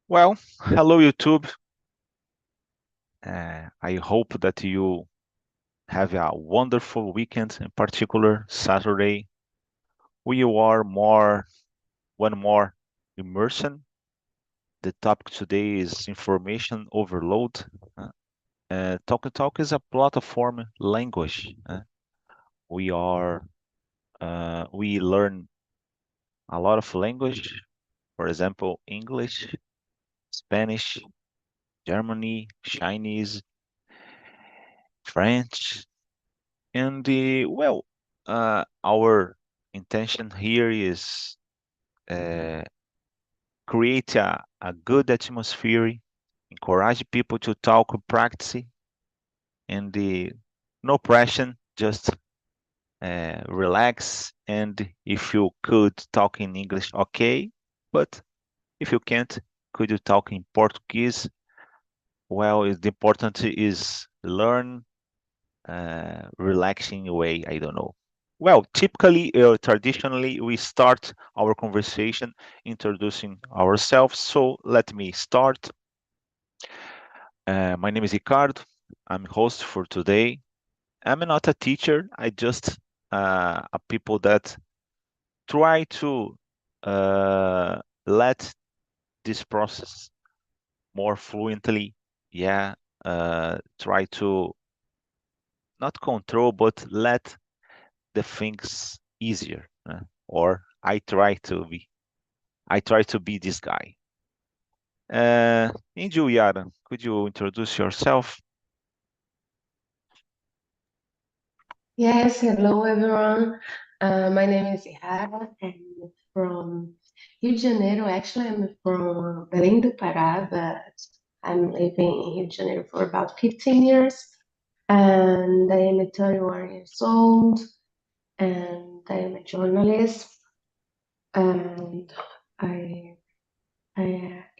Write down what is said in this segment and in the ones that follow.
Well, hello YouTube. I hope that you have a wonderful weekend, in particular Saturday. We are one more immersion. The topic today is information overload. Talk is a platform language. We learn a lot of language, for example, English, Spanish, Germany, Chinese, French, and our intention here is uh, create a good atmosphere, encourage people to talk and practice, and no pressure, just relax. And if you could talk in English, okay, but if you can't, could you talk in Portuguese? Well, the important is learn relaxing way. I don't know. Well, typically, traditionally, we start our conversation introducing ourselves. So let me start. My name is Ricardo. I'm host for today. I'm not a teacher. I just a people that try to let this process more fluently. Yeah, try to not control, but let the things easier. Or I try to be this guy. And you, Yara, could you introduce yourself? Yes, hello everyone. My name is Yara. I'm from Rio de Janeiro. Actually, I'm from Belém do Pará, but I'm living in Rio de Janeiro for about 15 years. And I am 31 years old, and I am a journalist. And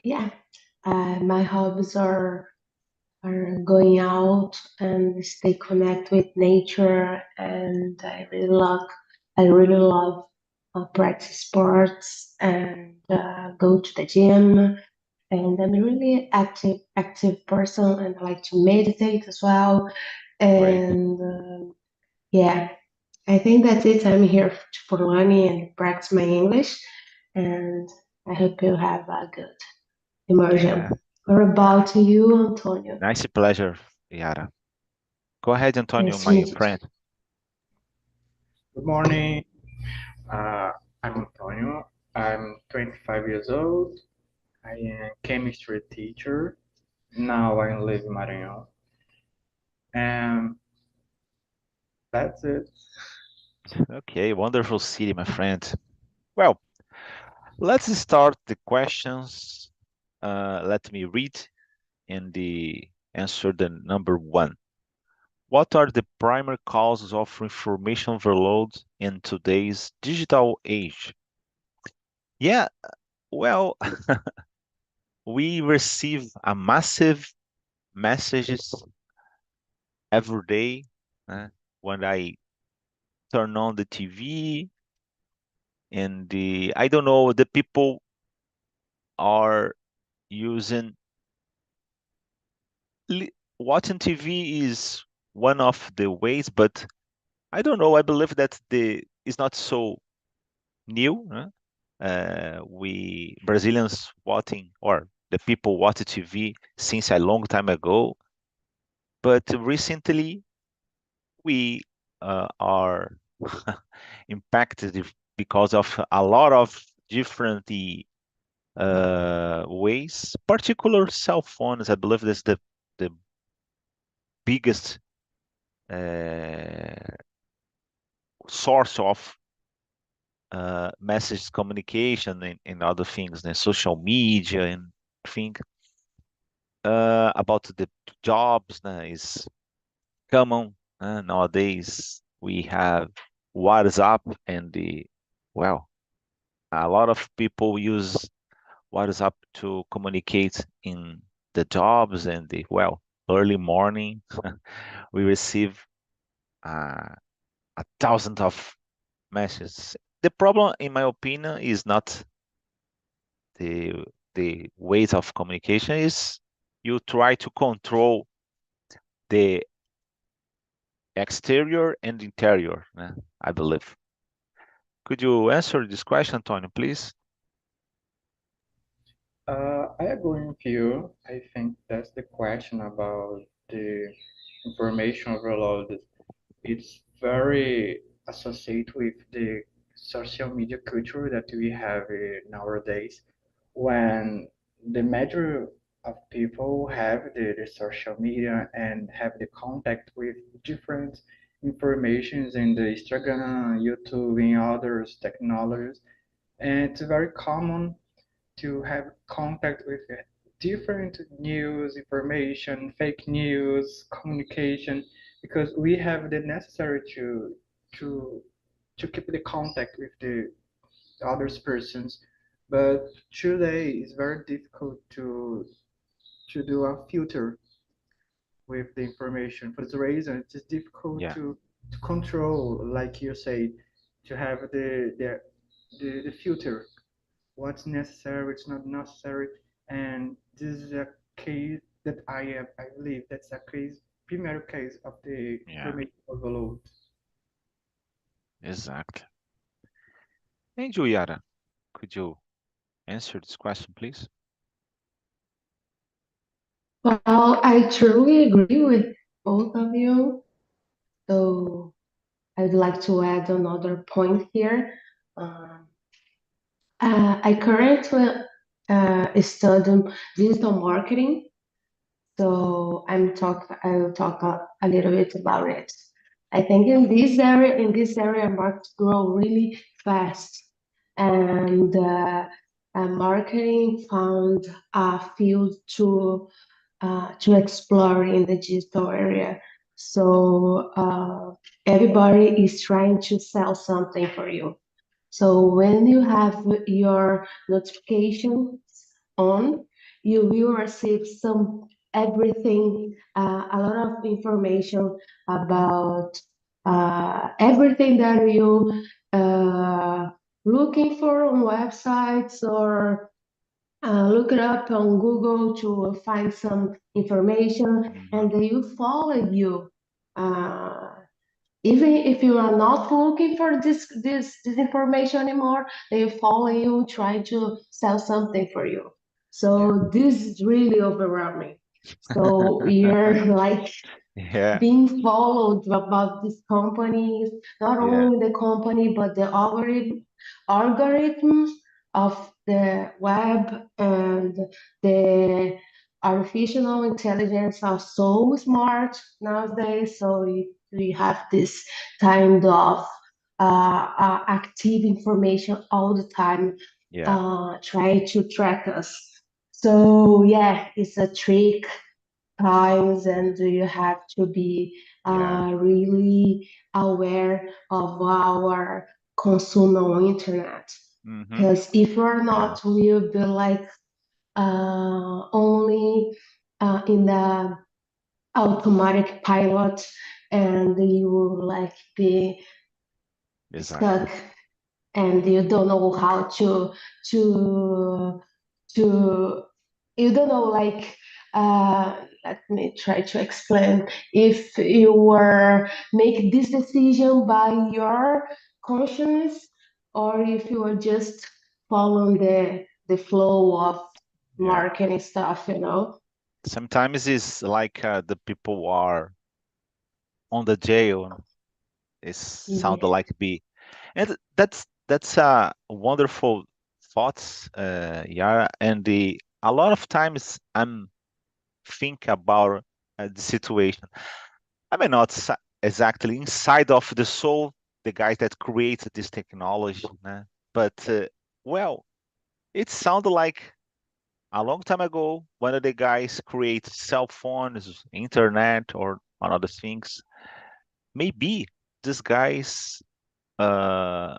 yeah, my hobbies are going out and stay connected with nature, and I really love practice sports and go to the gym, and I'm a really active person, and I like to meditate as well. Great. And yeah, I think that's it. I'm here for learning and practice my English, and I hope you have a good Yeah, immersion. What about you, Antonio? nice pleasure, Yara. Go ahead, Antonio, Nice to my meet you. friend. Good morning. Uh, I'm Antonio. I'm 25 years old. I am chemistry teacher. Now I live in Maranhão. And that's it. Okay, wonderful city, my friend. Well, let's start the questions. Let me read and the answer the number one. What are the primary causes of information overload in today's digital age? Yeah, well, we receive a massive messages every day. When I turn on the TV and I don't know, the people are using watching TV is one of the ways, but I don't know. I believe that the is not so new. We Brazilians watching or the people watch TV since a long time ago, but recently we are impacted because of a lot of different ways. Particular cell phones, I believe, that's the biggest uh, source of message communication and other things, social media and thing about the jobs is common nowadays. We have WhatsApp and well, a lot of people use WhatsApp to communicate in the jobs and early morning. We receive uh, a thousand of messages. The problem, in my opinion, is not the the ways of communication is you try to control the exterior and interior, I believe. Could you answer this question, Antonio, please? I agree with you. I think that's the question about the information overload. It's very associated with the social media culture that we have nowadays, when the majority of people have the social media and have the contact with different informations in the Instagram, YouTube, and others technologies. And it's very common to have contact with different news, information, fake news, communication, because we have the necessary to to keep the contact with the other persons. But today it's very difficult to do a filter with the information. For this reason, it is difficult Yeah, to control, like you say, to have the filter, what's necessary, what's not necessary. And this is a case that I believe that's a case, primary case of the yeah, information overload. exactly. And you, Yara, could you answer this question, please? Well, I truly agree with both of you. So I'd like to add another point here. Um, I currently study digital marketing, so I'll talk a little bit about it. I think in this area, markets grow really fast, and marketing found a field to explore in the digital area. So everybody is trying to sell something for you. So when you have your notifications on, you will receive some everything, a lot of information about everything that you looking for on websites, or look it up on Google to find some information, Mm-hmm. and they will follow you. Uh, Even if you are not looking for this information anymore, they follow you, try to sell something for you. Yeah. So this is really overwhelming. So you're like Yeah, being followed about these companies, not yeah, only the company, but the algorithms of the web, and the artificial intelligence are so smart nowadays. So we have this kind of active information all the time, yeah, try to track us. So yeah, it's a trick times, and you have to be yeah. really aware of our consume on internet, Mm-hmm. because if you're Yeah, not, we'll be like only in the automatic pilot, and you will like be exactly. stuck, and you don't know how to to you don't know, like let me try to explain. If you were make this decision by your conscience, or if you are just following the flow of Yeah. marketing stuff. Sometimes it's like the people are on the jail. It sound Yeah. like be, and that's wonderful thoughts, Yara. And a lot of times I'm think about the situation. I mean, not exactly inside of the soul, the guy that created this technology, but well, it sounded like a long time ago one of the guys create cell phones, internet, or other things. Maybe this guys uh,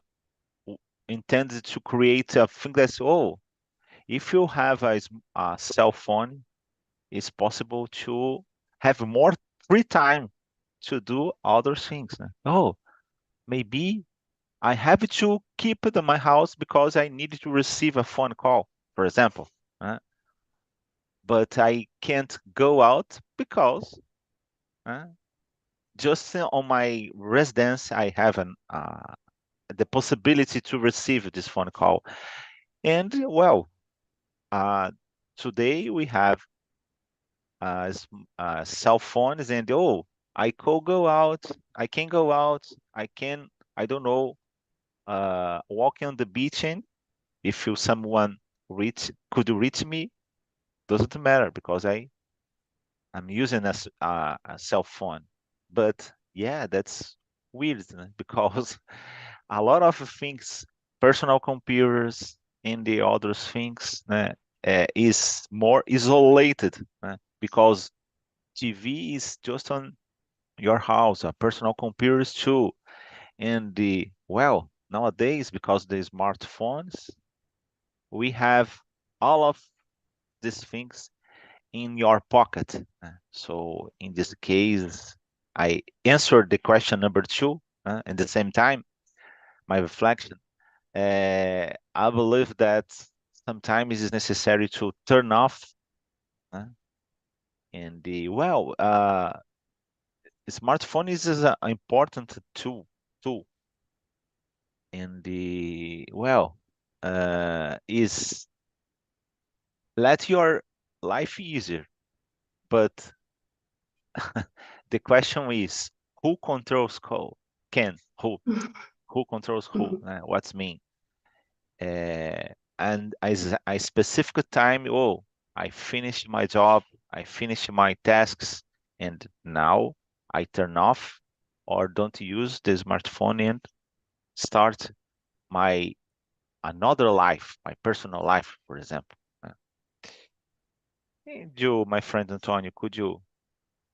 intended to create a thing that's, oh, if you have a cell phone, it's possible to have more free time to do other things. Oh, maybe I have to keep it in my house because I need to receive a phone call, for example. but I can't go out because uh, just on my residence I have the possibility to receive this phone call. And well, uh, today we have cell phones, and oh, I could go out, I can go out, I can, I don't know, walking on the beach, and if someone could reach me, doesn't matter because I'm using a cell phone. But yeah, that's weird because a lot of things, personal computers and the other things, is more isolated because TV is just on your house, a personal computers too. And well, nowadays, because the smartphones, we have all of these things in your pocket. So in this case, I answered the question number two. At the same time, my reflection. I believe that sometimes it is necessary to turn off. uh, and smartphone is an important tool, and is let your life easier. But the question is, who controls can who controls who? What's mean? Uh, and as a specific time, oh, I finished my job, I finished my tasks, and now I turn off or don't use the smartphone and start my another life, my personal life, for example. And you, my friend Antonio, could you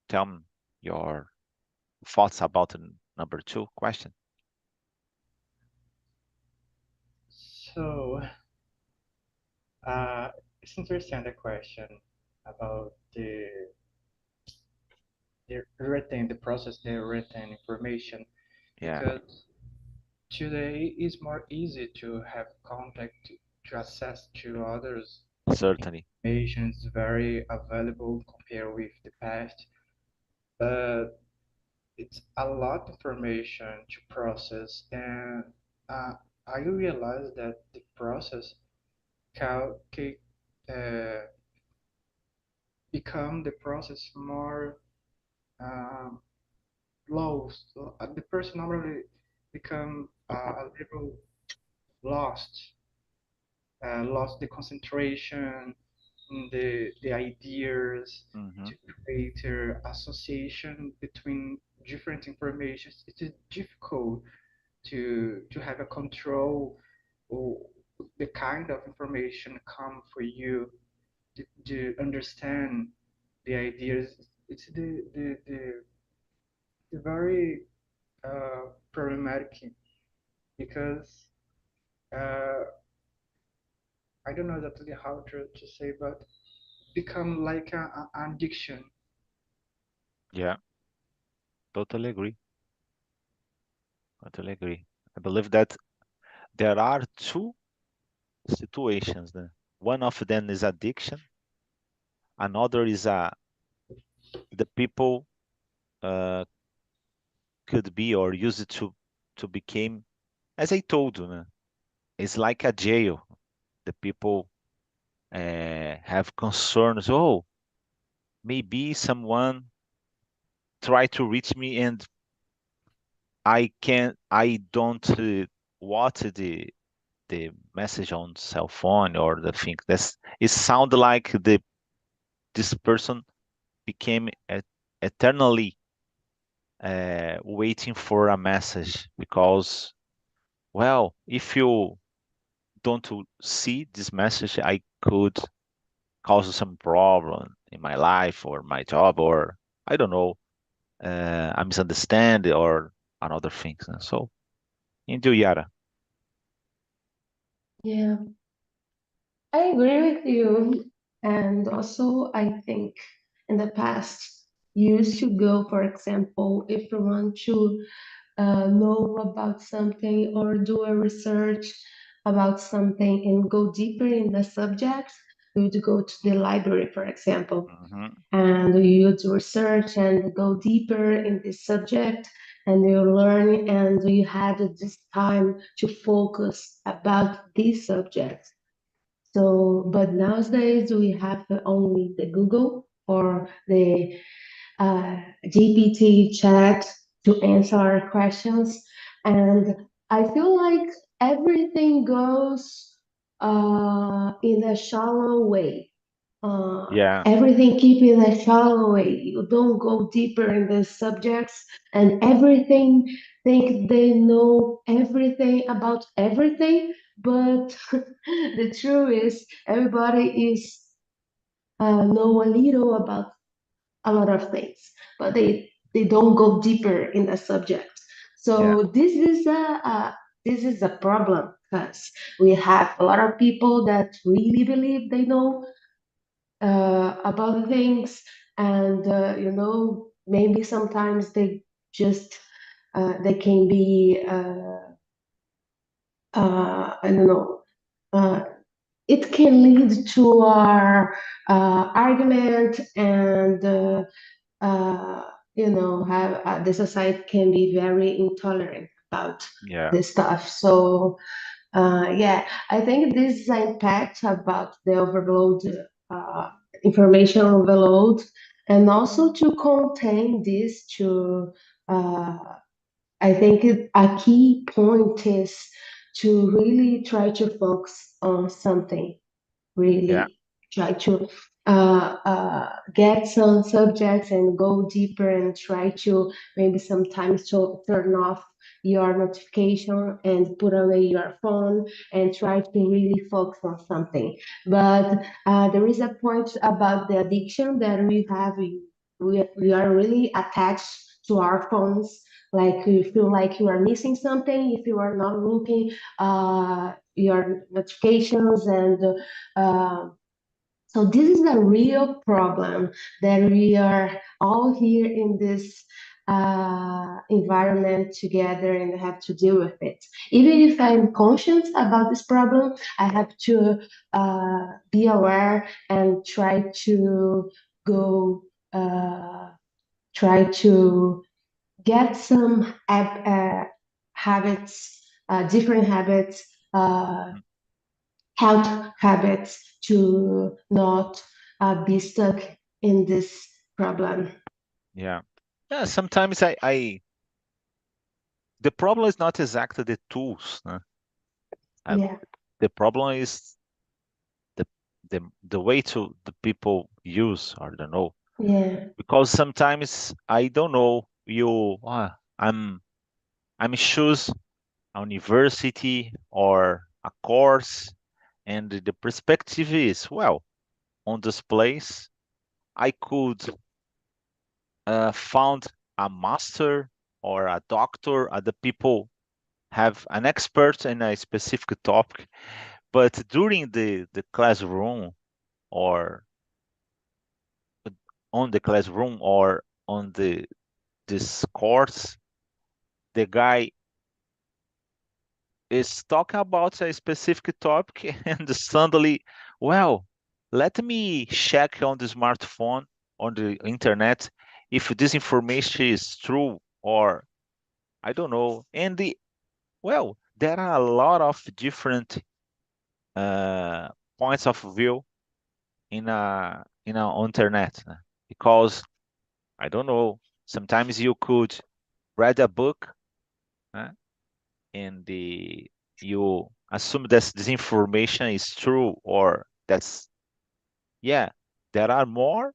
tell me your thoughts about the number two question? So, it's interesting the question about the process they retain information, Yeah, because today is more easy to have contact, to access to others. certainly. Information is very available compared with the past, but it's a lot of information to process, and uh, I realized that the process can uh, become the process more um, lost. The person normally become a little lost, lost the concentration, the ideas, Hmm. to create an association between different informations. It is difficult to have a control or the kind of information come for you to understand the ideas. It's the very problematic, because uh, I don't know exactly how to say, but become like an addiction. Yeah, totally agree. Totally agree. I believe that there are two situations. One of them is addiction. Another is the people uh, could be or use it to become, as I told you, it's like a jail. The people have concerns. Oh, maybe someone try to reach me and I don't watch the message on cell phone or the thing. It sound like this person became eternally waiting for a message because, well, if you don't see this message, I could cause some problem in my life or my job or I don't know, a misunderstanding or another things. So, into Yara. Yeah, I agree with you. And also, I think in the past, you used to go, for example, if you want to know about something or do a research about something and go deeper in the subject, you'd go to the library, for example, Mm-hmm. and you'd research and go deeper in this subject, and you learn, and you had this time to focus about this subject. So, but nowadays we have only the Google or the GPT chat to answer our questions. And I feel like everything goes in a shallow way. Yeah, Everything keep in a shallow way. You don't go deeper in the subjects, and everything think they know everything about everything. But the truth is, everybody is know a little about a lot of things, but they don't go deeper in the subject. yeah, So this is a problem because we have a lot of people that really believe they know about things, and maybe sometimes they just they can be I don't know. Uh, it can lead to our argument, and uh, have the society can be very intolerant about yeah, this stuff. So yeah, I think this impact about the overload, uh, information overload, and also to contain this to. I think a key point is to really try to focus on something, yeah, really try to get some subjects and go deeper, and try to maybe sometimes to turn off your notification and put away your phone and try to really focus on something. But there is a point about the addiction that we have. We are really attached to our phones, like you feel like you are missing something if you are not looking your notifications, and uh, so this is a real problem that we are all here in this environment together and have to deal with it. Even if I'm conscious about this problem, I have to be aware and go, uh, try to get some habits, different habits, mm, health habits to not be stuck in this problem. yeah. Yeah, sometimes the problem is not exactly the tools. Uh, Yeah, the problem is the the way to the people use, I don't know. yeah, Because sometimes I don't know I'm choose a university or a course, and the perspective is, well, on this place I could found a master or a doctor. The people have an expert in a specific topic, but during the classroom, or on the classroom, or on the this course, the guy is talking about a specific topic and suddenly, well, let me check on the smartphone, on the internet, if this information is true, or I don't know. And well, there are a lot of different uh, points of view in a internet, because I don't know. Sometimes you could read a book, uh, and you assume that this information is true, or that's, yeah, there are more.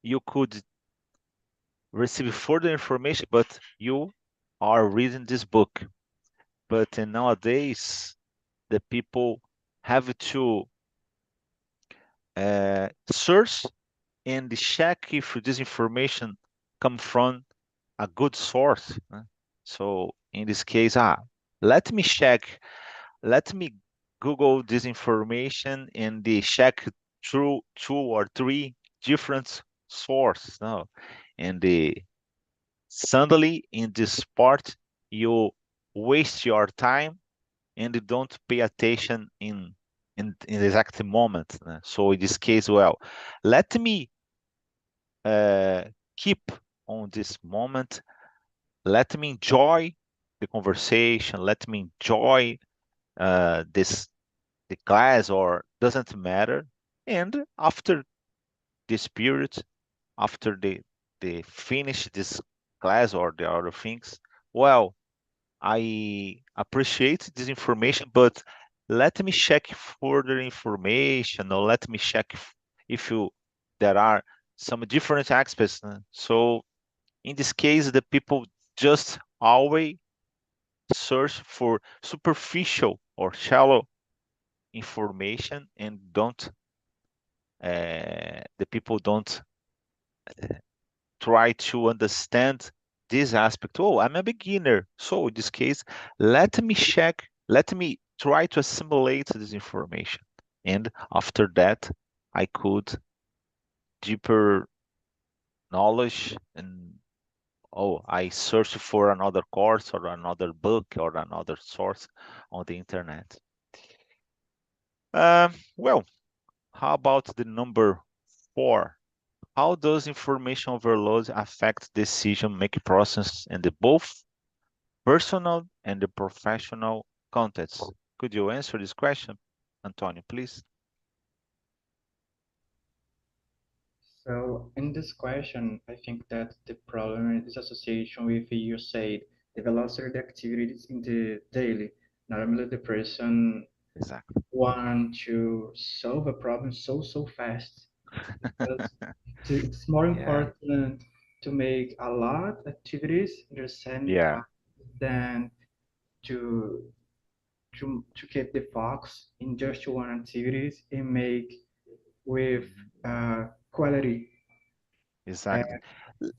You could receive further information, but you are reading this book. But nowadays, the people have to search and check if this information come from a good source. So in this case, let me check, let me Google this information and check through two or three different sources. No, and suddenly in this part you waste your time and you don't pay attention in. in the exact moment. So in this case, well, let me keep on this moment. Let me enjoy the conversation. Let me enjoy this the class, or doesn't matter. And after this period, after they finish this class or the other things, well, I appreciate this information, but let me check further information, or let me check if there are some different aspects. So in this case, the people just always search for superficial or shallow information, and don't the people don't try to understand this aspect. Oh, I'm a beginner. So in this case, let me check, let me try to assimilate this information. And after that, I could deeper knowledge, and oh, I search for another course or another book or another source on the internet. Well, how about the number 4? How does information overload affect decision-making process in the both personal and the professional context? Could you answer this question, Antonio, please? So in this question, I think that the problem is association with you said the velocity of the activities in the daily. Normally, the person Exactly. want to solve a problem so fast because it's more Yeah, important to make a lot of activities in the same yeah, time than to to keep the focus in just one activities and make with quality. exactly.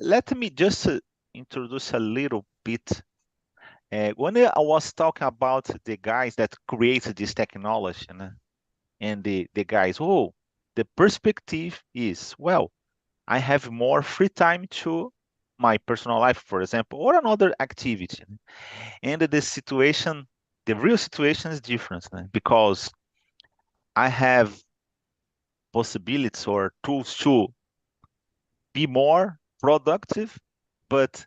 Let me just introduce a little bit. When I was talking about the guys that created this technology, and the guys, oh, the perspective is, well, I have more free time to my personal life, for example, or another activity. And the situation, the real situation is different, because I have possibilities or tools to be more productive, but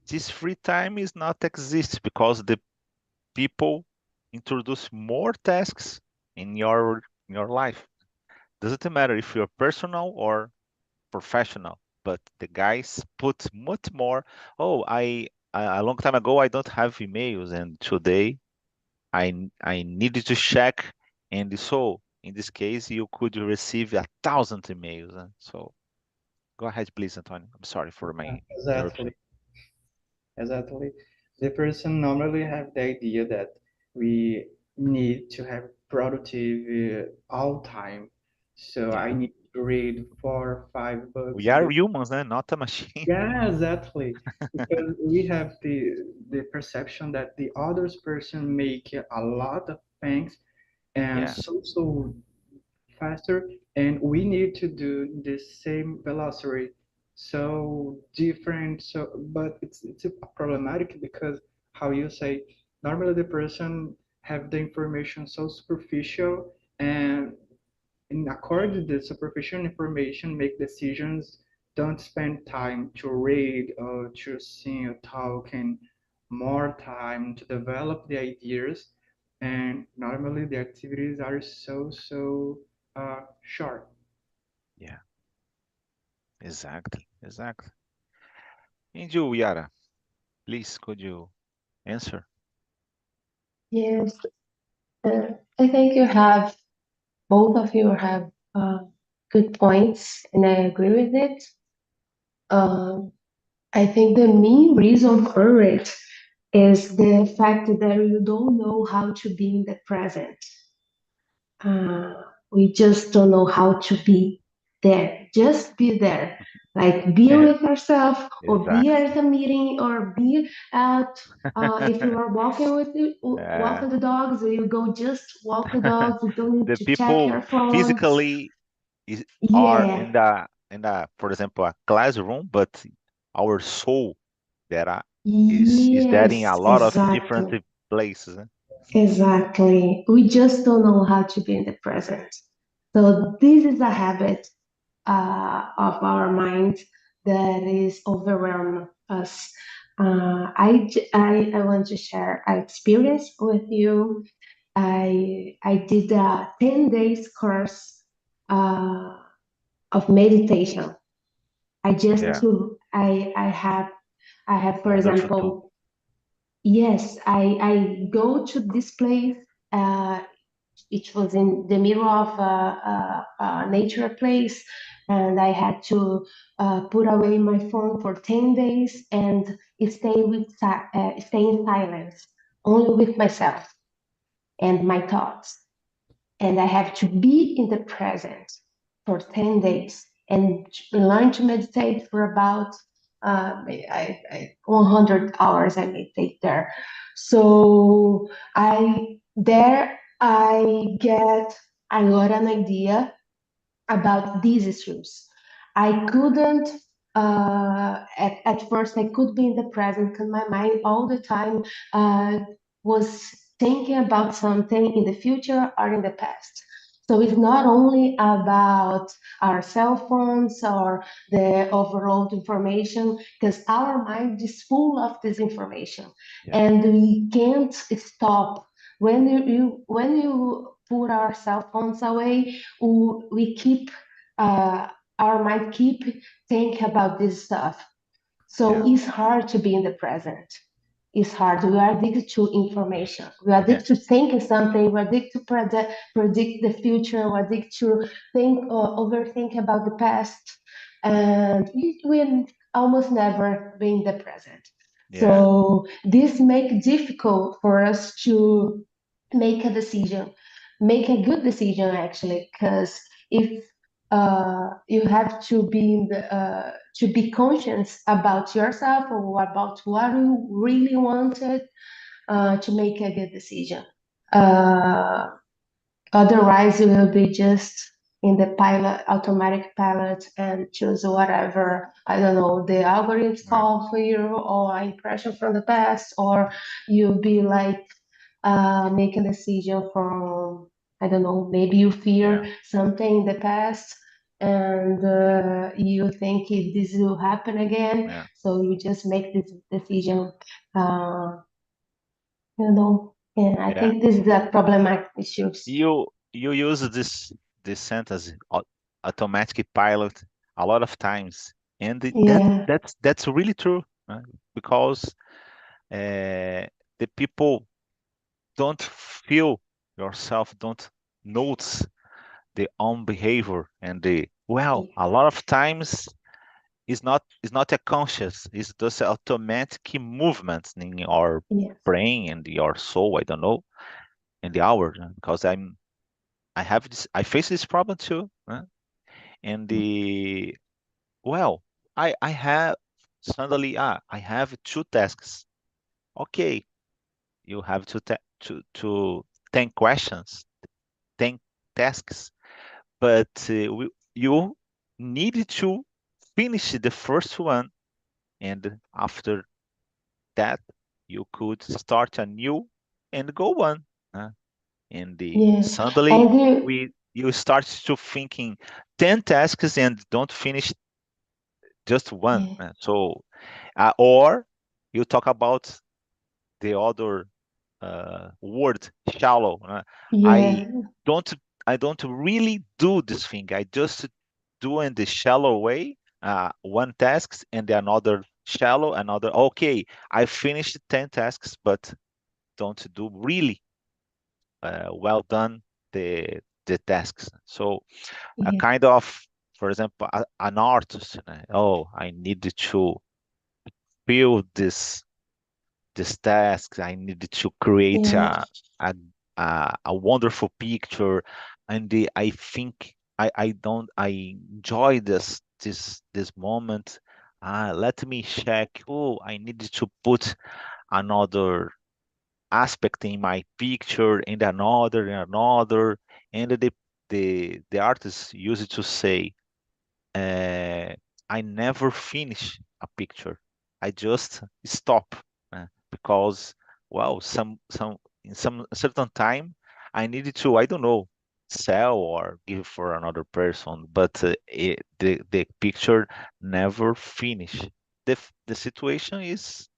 this free time is not exist because the people introduce more tasks in your life. Doesn't matter if you're personal or professional, but the guys put much more. Oh, a long time ago I don't have emails, and today I needed to check, and so in this case you could receive 1,000 emails. So go ahead, please, Antonio. I'm sorry for my interruption. Exactly. Exactly. The person normally have the idea that we need to have productive all time. So I Yeah, need to read 4 or 5 books we in are the humans, not a machine. yeah, exactly. Because we have the perception that the other person make a lot of things and Yeah, so faster, and we need to do the same velocity. So different. So, but it's a problematic because how you say normally the person have the information so superficial and in accord with the superficial information make decisions, don't spend time to read or to sing or talk, and more time to develop the ideas, and normally the activities are so short. yeah, exactly, exactly. And you, Yara, please, could you answer? Yes, I think you have, both of you have good points, and I agree with it. Um, I think the main reason for it is the fact that you don't know how to be in the present. Uh, we just don't know how to be there. Just be there. Like be with yourself, or be Exactly. at a meeting, or be at if you are walking with Uh, walking the dogs, you go just walk the dogs. You don't need the to check people your phones. physically are Yeah. for example, a classroom, but our soul that is that in a Yes, lot of different exactly. places. Exactly. We just don't know how to be in the present. So this is a habit of our mind that is overwhelm us. I want to share an experience with you. I did a 10 days course uh, of meditation. I just Yeah, to I have, for wonderful too. example, yes, I go to this place. Uh, it was in the middle of a nature place, and I had to put away my phone for 10 days and stay in silence, only with myself and my thoughts. And I have to be in the present for 10 days and learn to meditate for about 100 hours. I meditate there. So I got an idea about these issues. I couldn't, at first, I could be in the present because my mind all the time was thinking about something in the future or in the past. So it's not only about our cell phones or the overall information, because our mind is full of this information, Yeah, and we can't stop. When you put our cell phones away, we keep uh, our mind keep think about this stuff. So yeah, it's hard to be in the present. It's hard. We are addicted to information. We are yeah, addicted to thinking something. We're addicted to predict the future. We're addicted to think or overthink about the past, and we almost never be in the present. yeah, So this make it difficult for us to make a decision, make a good decision actually, because if you have to be to be conscious about yourself or about what you really wanted to make a good decision. Uh, Otherwise, you will be just in the automatic pilot, and choose whatever, I don't know, the algorithms yeah, call for you, or impression from the past, or you'll be like make a decision from, I don't know, maybe you yeah, fear something in the past, and you think if this will happen again, yeah, so you just make this decision. Uh, and I yeah. think this is a problematic issues. You use this sentence automatic pilot a lot of times, and Yeah, that's really true, right? Because the people don't feel yourself, don't notice their own behavior, and yeah, a lot of times it's not a conscious, it's just automatic movements in your yes, brain and your soul. I don't know, in the hour, because I face this problem too, and well, I have suddenly I have two tasks. Okay, you have to 10 questions, 10 tasks, but you need to finish the first one, and after that you could start a new and go on. uh, and yes. suddenly And you, you start to thinking 10 tasks and don't finish just one. yeah, So or you talk about the other word, shallow. I yeah, don't I don't really do this thing. I just do in the shallow way, one tasks and the another shallow, another. Okay, I finished 10 tasks, but don't do really well done the tasks. So a yeah, kind of, for example, an artist. Oh, I need to build this task. I needed to create yeah, a a wonderful picture, and I think I don't I enjoy this moment. Let me check. Oh, I needed to put another aspect in my picture, and another, and the artist used to say, uh, I never finish a picture. I just stop because, well, some in some certain time, I needed to, I don't know, sell or give for another person, but the picture never finished. The situation is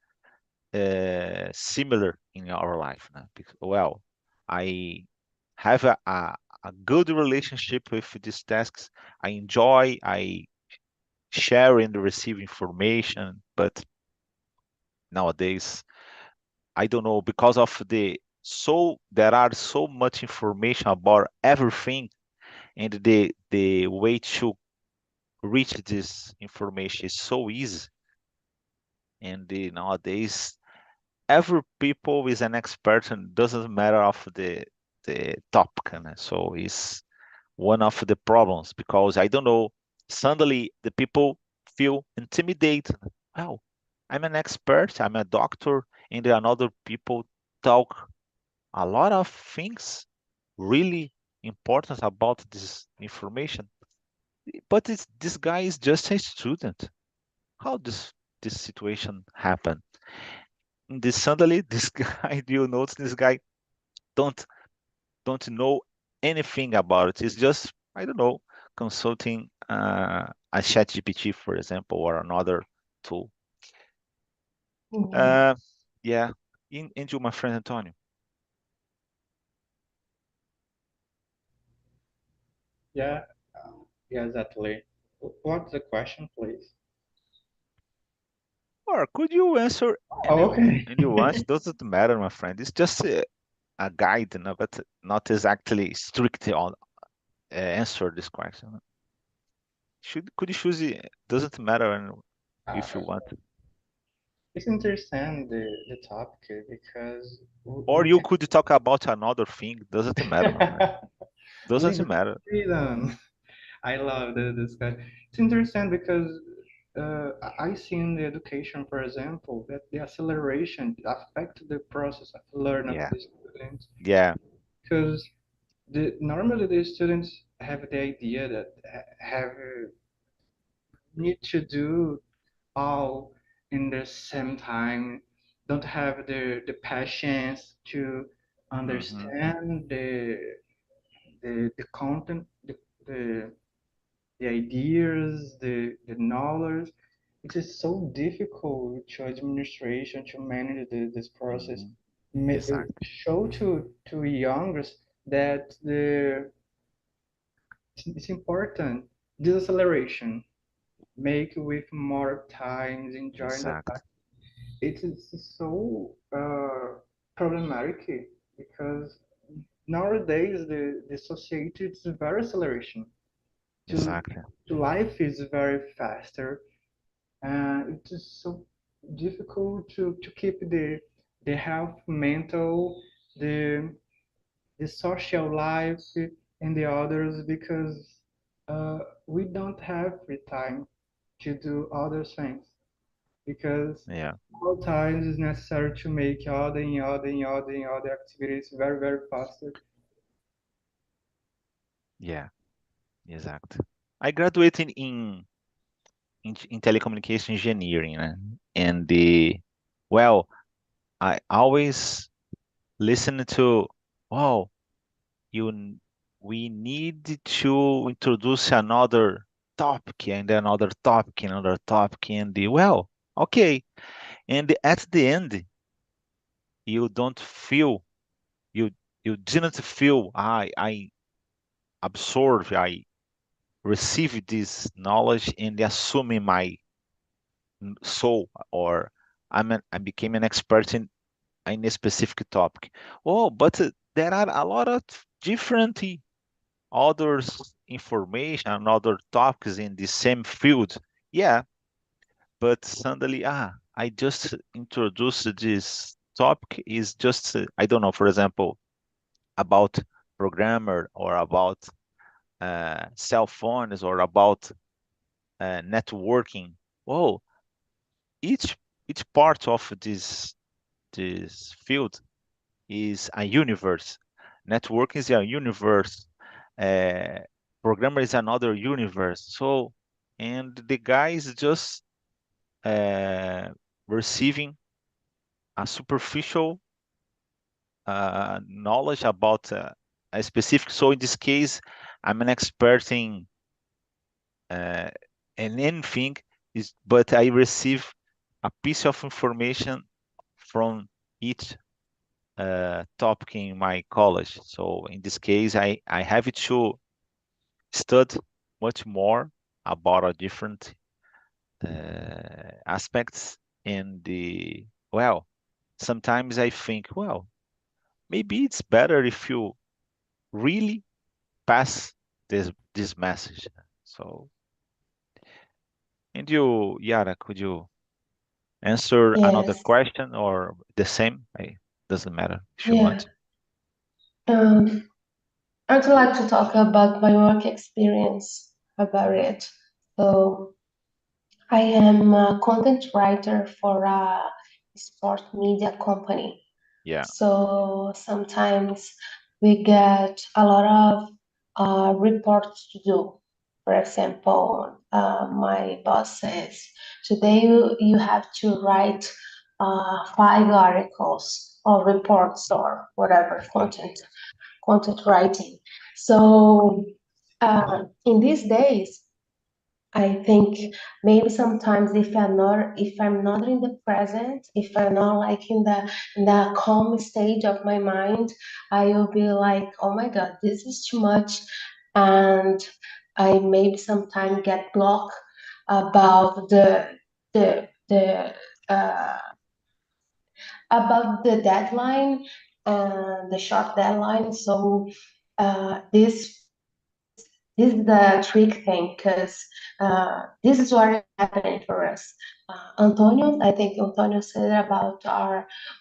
similar in our life now. Because, well, I have a good relationship with these tasks. I enjoy, I share and receive information, but nowadays I don't know, because of there are so much information about everything, and the way to reach this information is so easy, and nowadays every people is an expert, and doesn't matter of the topic, so it's one of the problems, because I don't know, suddenly the people feel intimidated. Well, I'm an expert, I'm a doctor, and there are other people talk a lot of things really important about this information, but this guy is just a student. How this situation happened? And this suddenly this guy, do you notice this guy don't don't know anything about it? It's just, I don't know, consulting a chat GPT, for example, or another tool. Yeah. uh yeah. Into my friend Antonio. Yeah, yeah, exactly. What's the question, please? Or could you answer any Oh, okay. any once? Doesn't matter, my friend. It's just a guide, no, but not exactly strict on answer this question. Should could you choose it? Doesn't matter Uh, if you want, it's interesting the topic because or we you can could talk about another thing. Doesn't matter, my friend. Doesn't leave matter. freedom. I love this guy. It's interesting because I see in the education, for example, that the acceleration affect the process of learning of Yeah, the students yeah. because normally the students have the idea that have need to do all in the same time, don't have the patience to Hmm. understand the content, the the ideas, the knowledge. It is so difficult to administration to manage this process. Hmm. Exactly. Show to youngers that it's important. This acceleration make with more times enjoying the Exactly. it is so problematic because nowadays the society is very acceleration to Exactly. life is very faster and it is so difficult to keep the health mental the the social life and the others because we don't have free time to do other things because Yeah. all times is necessary to make other activities very faster. Yeah. Exactly. I graduated in telecommunication engineering, and well, I always listen to, wow, you n- we need to introduce another topic and another topic and another topic, and well, okay, and at the end you don't feel, you you didn't feel, I absorb, I receive this knowledge and assume in my soul, or I became an expert in a specific topic. Oh, but there are a lot of different others information and other topics in the same field. Yeah, but suddenly, I just introduced this topic is just, I don't know, for example, about programmer, or about cell phones, or about networking. Oh, each each part of this field is a universe. Networking is a universe. Uh, Programmer is another universe. So, and the guy is just uh, receiving a superficial knowledge about a specific. So in this case, I'm an expert in anything, but I receive a piece of information from each topic in my college. So in this case, I have to study much more about a different aspects. And well, sometimes I think, well, maybe it's better if you really pass this message. So, and you, Yara, could you answer another Yes. question or the same? Doesn't matter if you Yeah. want. Um, I'd like to talk about my work experience about it. So I am a content writer for a sport media company. Yeah, So sometimes we get a lot of reports to do. For example, my boss says, today you have to write 5 articles or reports or whatever okay, content writing. So in these days, I think maybe sometimes if I'm not in the present, if I'm not like in the calm stage of my mind, I will be like, oh my God, this is too much, and I maybe sometimes get blocked about the uh, the deadline and the short deadline. So this is the trick thing because this is what is happening for us. Antonio, I think Antonio said about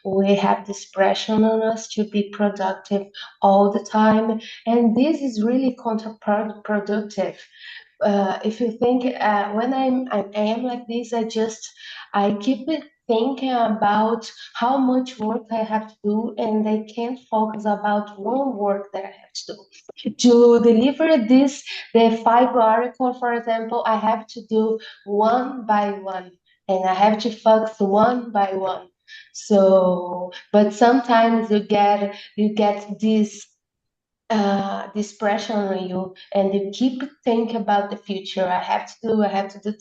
we have this pressure on us to be productive all the time, and this is really counterproductive. If you think when I am like this, I keep thinking about how much work I have to do, and I can't focus about one work that I have to do. To deliver the 5 article, for example, I have to do one by one, and I have to focus one by one. So, but sometimes you get this pressure on you, and you keep thinking about the future. I have to do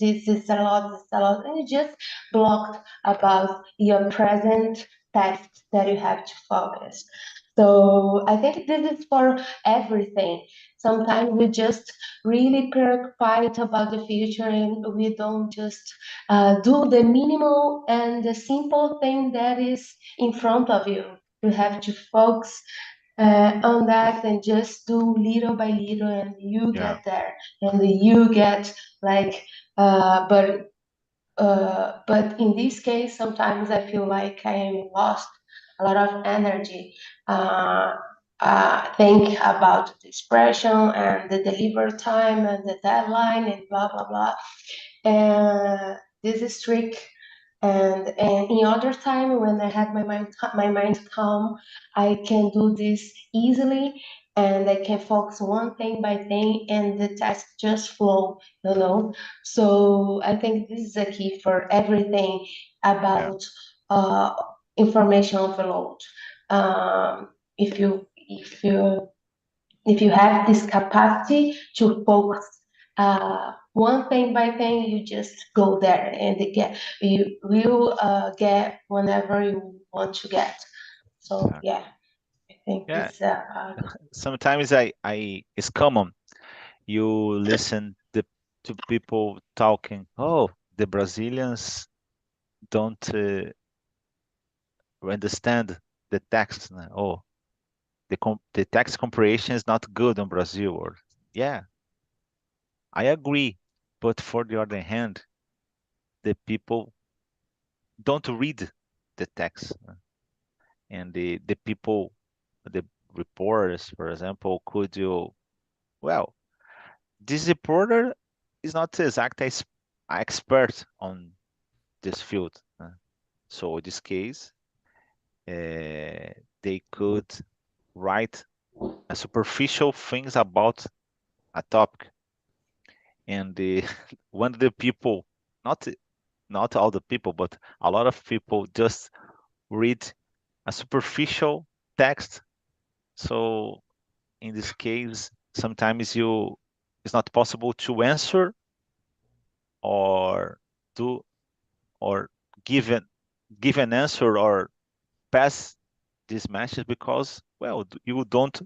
this a lot, this a lot, and you just blocked about your present tasks that you have to focus. So I think this is for everything. Sometimes we just really preoccupied about the future, and we don't just do the minimal and the simple thing that is in front of you. You have to focus on that and just do little by little, and you yeah, get there, and you get like but in this case sometimes I feel like I am lost a lot of energy, uh, think about the expression and the deliver time and the deadline and blah blah blah. This is trick. And in other time when I had my mind calm, I can do this easily, and I can focus one thing by thing, and the task just flow. So I think this is a key for everything yeah, about uh, information overload. If you have this capacity to focus one thing by thing, you just go there and you will get whenever you want to get. So exactly. yeah, I think Yeah. this Sometimes it's common. You listen to people talking. Oh, the Brazilians don't understand the text. Oh, the text comprehension is not good in Brazil. Or yeah, I agree. But for the other hand, the people don't read the text, and the people, the reporters, for example, could you well, this reporter is not exactly expert on this field. So in this case, they could write a superficial things about a topic, and when the people, not not all the people, but a lot of people just read a superficial. text. So in this case, sometimes it's not possible to answer or do or give an give an answer or pass this message because well you don't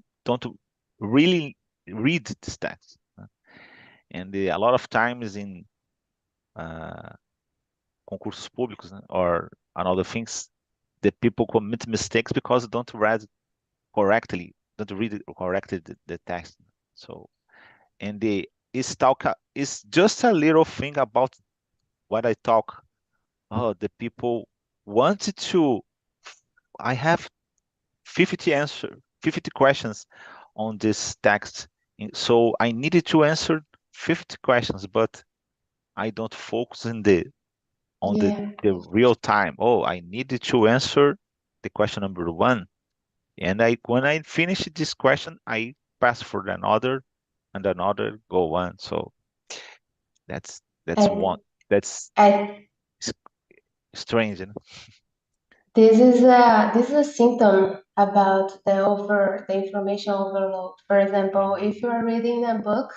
really read this text. And a lot of times in uh, concursos públicos, né, or another things, the people commit mistakes because they don't read it correctly the text. So and the is talk is just a little thing about what I talk. Oh, the people wanted to. I have 50 questions on this text, so I needed to answer 50 questions, but I don't focus in on Yeah. the real time. Oh, I needed to answer the question number one, and I when I finish this question, I pass for another and another go on. So that's one And that's I s- strange. You know? this is a symptom about the information overload. For example, Mhm. if you are reading a book,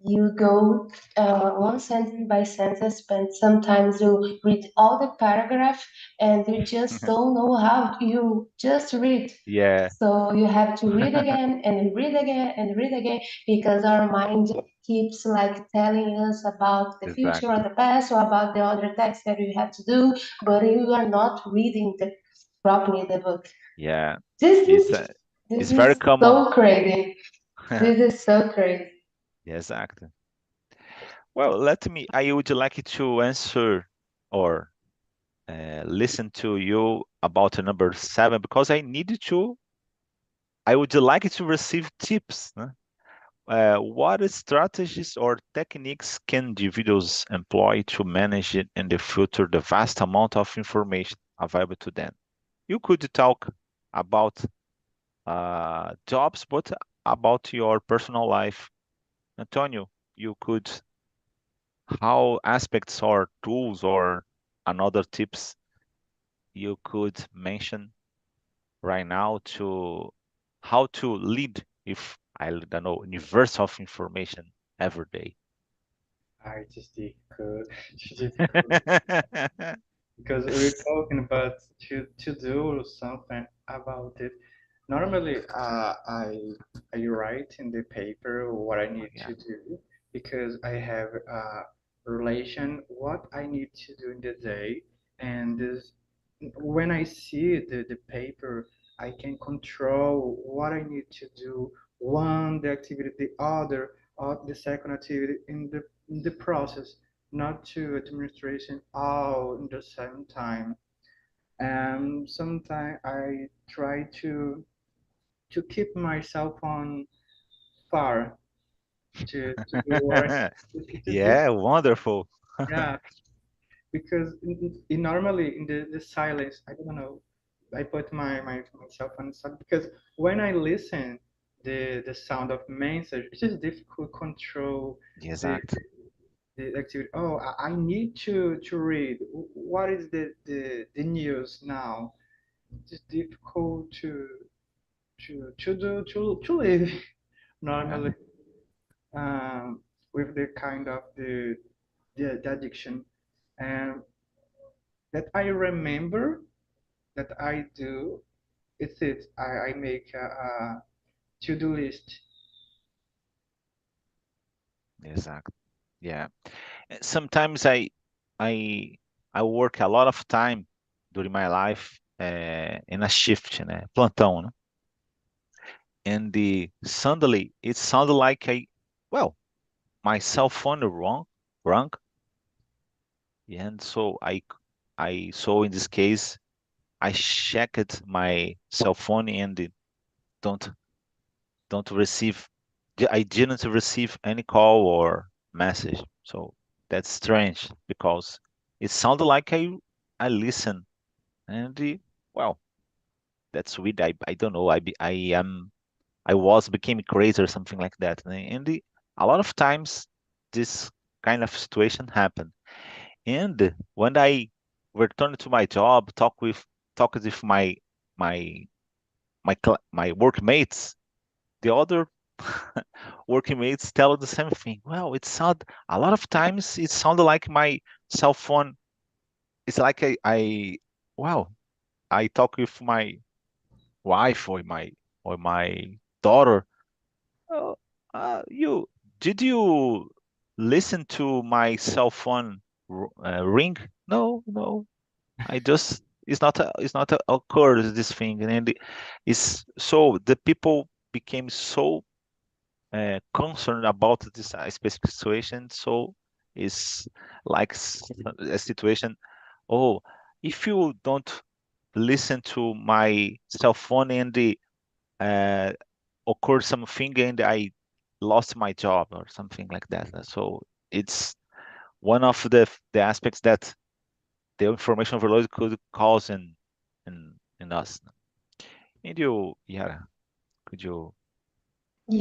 you go one sentence by sentence, but sometimes you read all the paragraph and you just don't know how you just read. Yeah, So you have to read again and read again and read again because our mind keeps like telling us about the future or exactly. the past or about the other text that you have to do, but you are not reading properly the book. Yeah, This it's is this it's very is common. so crazy. This is so crazy. Yeah, exactly. Well, let me. I would like to answer or listen to you about number seven because I need to. I would like to receive tips. Né? What strategies or techniques can individuals employ to manage it and filter the vast amount of information available to them? You could talk about jobs, but about your personal life. Antonio, you could how aspects or tools or another tips you could mention right now to how to lead if I don't know universe of information every day. It is difficult. It's difficult because we're talking about to do something about it. Normally, I write in the paper what I need Yeah, to do because I have a relation what I need to do in the day, and this when I see the paper, I can control what I need to do. One the activity, the other, or the second activity in the process, not to administration all in the same time. And sometimes I try to keep myself on far to do what I need to do. yeah, wonderful. Yeah, because normally in the silence, I don't know, I put myself on silent because when I listen the sound of message, it's just difficult to control the Exact. the activity. Oh, I need to read. What is the news now? It's difficult to do to live Yeah, normally with the kind of the addiction and that I remember that I do. It's it. I make a to-do list. exact. Yeah. Sometimes I I work a lot of time during my life in a shift, né? Plantão, né? And suddenly it sounded like well, my cell phone wrong, and so so in this case I checked my cell phone and don't don't receive I didn't receive any call or message. So that's strange because it sounded like I listen and well that's weird. I don't know. I was became crazy or something like that. And a lot of times this kind of situation happened. And when I returned to my job, talked with my my workmates, the other workmates tell the same thing. Well, it sound a lot of times it sounded like my cell phone. It's like I well, I talk with my wife or my daughter. Oh, you did you listen to my cell phone ring? No, no. I just it's not occurred this thing, and it's so the people became so concerned about this specific situation. So it's like a situation. Oh, if you don't listen to my cell phone and the uh, occurred something and I lost my job or something like that. So it's one of the aspects that the information overload could cause in us. And you, yeah, could you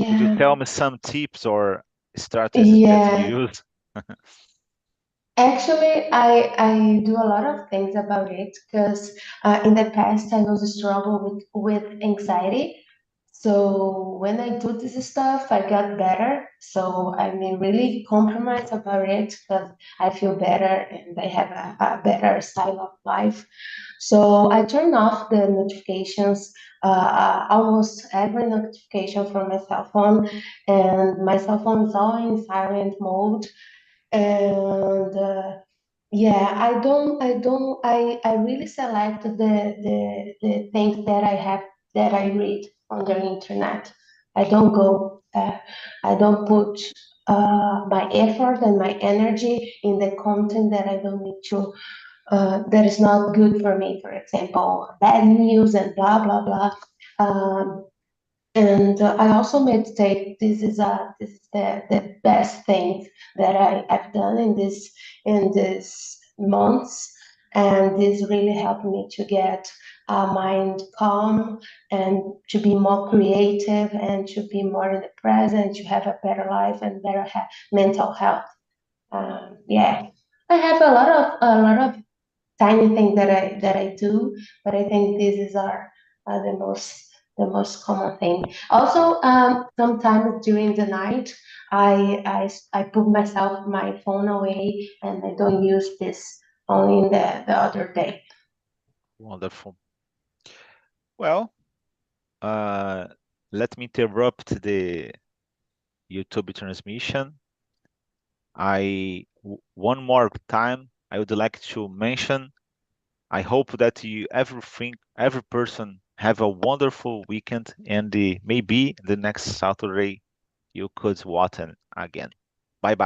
could you Yeah, tell me some tips or strategies that yeah. you use? Actually, I do a lot of things about it because in the past I was struggle with anxiety. So when I do this stuff, I got better. So I mean, really compromise about it because I feel better and I have a better style of life. So I turn off the notifications, almost every notification from my cell phone, and my cell phone is all in silent mode. And yeah, I really select the things that I have that I read on the internet. I don't go I don't put my effort and my energy in the content that I don't need to that is not good for me. For example, bad news and blah blah blah. um, and I also meditate. This is the best thing that I've done in this months, and this really helped me to get mind calm and to be more creative and to be more in the present, to have a better life and better mental health. Yeah, I have a lot of tiny thing that I do, but I think these is are the most common thing. Also, sometimes during the night, I put myself my phone away and I don't use this only in the other day. Wonderful. Well, uh, let me interrupt the YouTube transmission. One more time, I would like to mention, I hope that every person have a wonderful weekend and maybe the next Saturday you could watch again.